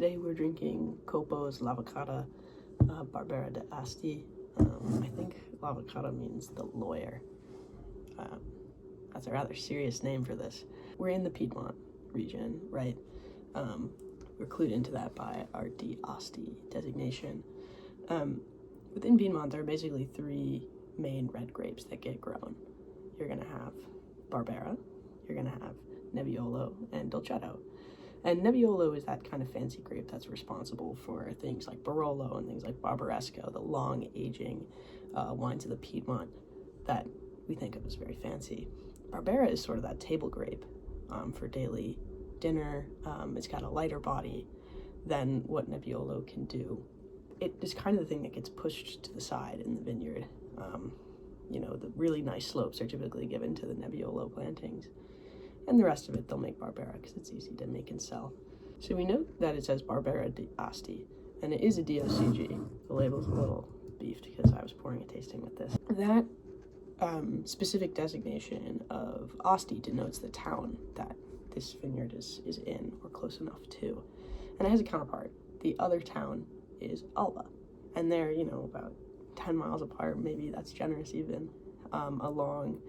Today we're drinking Coppo's L'Avvocata Barbera d'Asti. I think L'Avvocata means the lawyer. That's a rather serious name for this. We're in the Piedmont region, right? We're clued into that by our d'Asti designation. Within Piedmont, there are basically three main red grapes that get grown. You're gonna have Barbera, you're gonna have Nebbiolo, and Dolcetto. And Nebbiolo is that kind of fancy grape that's responsible for things like Barolo and things like Barbaresco, the long aging wines of the Piedmont that we think of as very fancy. Barbera is sort of that table grape for daily dinner. It's got a lighter body than what Nebbiolo can do. It is kind of the thing that gets pushed to the side in the vineyard. The really nice slopes are typically given to the Nebbiolo plantings. And the rest of it, they'll make Barbera because it's easy to make and sell. So we note that it says Barbera d'Asti, and it is a DOCG. The label's a little beefed because I was pouring a tasting with this. That specific designation of Asti denotes the town that this vineyard is in, or close enough to. And it has a counterpart. The other town is Alba, and they're, about 10 miles apart, maybe that's generous even, along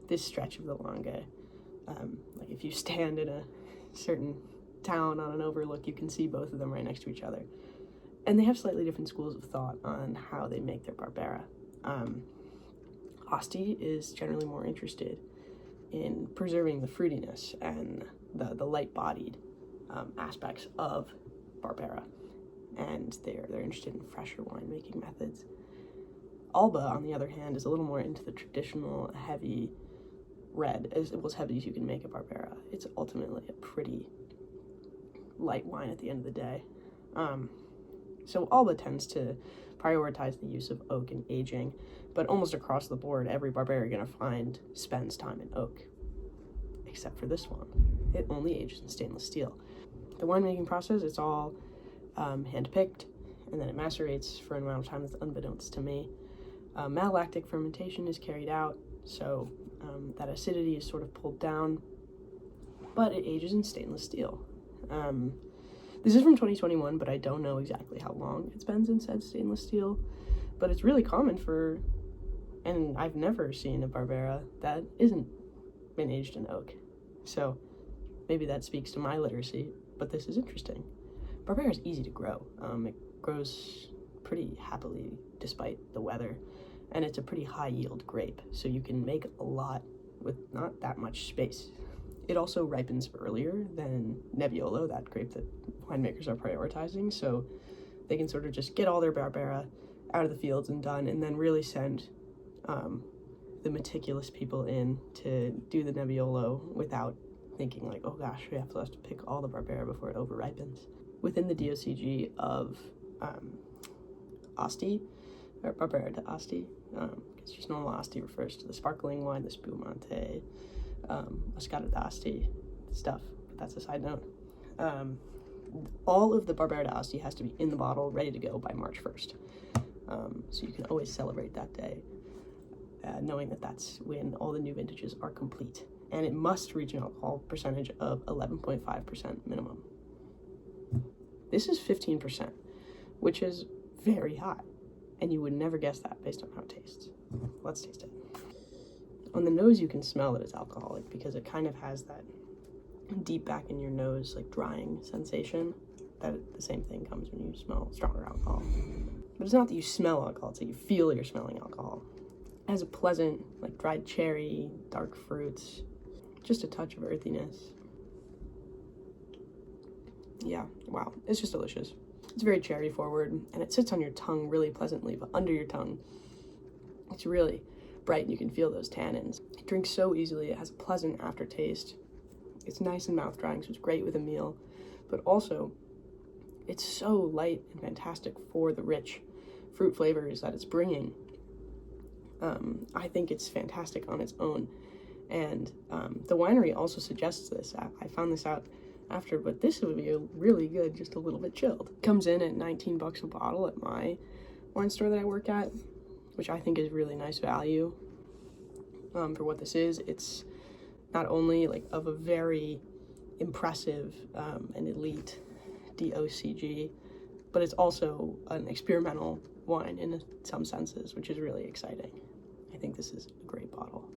this stretch of the Langhe. Like if you stand in a certain town on an overlook, you can see both of them right next to each other. And they have slightly different schools of thought on how they make their Barbera. Asti is generally more interested in preserving the fruitiness and the light-bodied aspects of Barbera. And they're interested in fresher winemaking methods. Alba, on the other hand, is a little more into the traditional heavy red, as heavy as you can make a Barbera. It's ultimately a pretty light wine at the end of the day. So Alba tends to prioritize the use of oak and aging, but almost across the board, every Barbera you're going to find spends time in oak, except for this one. It only ages in stainless steel. The winemaking process, it's all hand-picked, and then it macerates for an amount of time that's unbeknownst to me. Malolactic fermentation is carried out, so that acidity is sort of pulled down, but it ages in stainless steel. This is from 2021, but I don't know exactly how long it spends in said stainless steel, but it's really common and I've never seen a Barbera that isn't been aged in oak. So maybe that speaks to my literacy, but this is interesting. Barbera is easy to grow. It grows pretty happily despite the weather, and it's a pretty high yield grape, so you can make a lot with not that much space. It also ripens earlier than Nebbiolo, that grape that winemakers are prioritizing, so they can sort of just get all their Barbera out of the fields and done, and then really send the meticulous people in to do the Nebbiolo without thinking like, oh gosh, we have to pick all the Barbera before it over ripens. Within the DOCG of Asti, or Barbera d'Asti, because just normal Asti refers to the sparkling wine, the spumante, Moscato d'Asti stuff, but that's a side note. All of the Barbera d'Asti has to be in the bottle, ready to go by March 1st. So you can always celebrate that day, knowing that that's when all the new vintages are complete. And it must reach an alcohol percentage of 11.5% minimum. This is 15%, which is very high, and you would never guess that based on how it tastes. Let's taste it. On the nose, you can smell that it's alcoholic because it kind of has that deep back in your nose, like drying sensation. That the same thing comes when you smell stronger alcohol. But it's not that you smell alcohol, it's that you feel you're smelling alcohol. It has a pleasant, like dried cherry, dark fruits, just a touch of earthiness. Yeah, wow, it's just delicious. It's very cherry forward, and it sits on your tongue really pleasantly, but under your tongue, it's really bright, and you can feel those tannins. It drinks so easily, it has a pleasant aftertaste. It's nice and mouth-drying, so it's great with a meal, but also, it's so light and fantastic for the rich fruit flavors that it's bringing. I think it's fantastic on its own, and the winery also suggests this. I found this out after, but this would be really good, just a little bit chilled. Comes in at $19 a bottle at my wine store that I work at, which I think is really nice value for what this is. It's not only like of a very impressive and elite DOCG, but it's also an experimental wine in some senses, which is really exciting. I think this is a great bottle.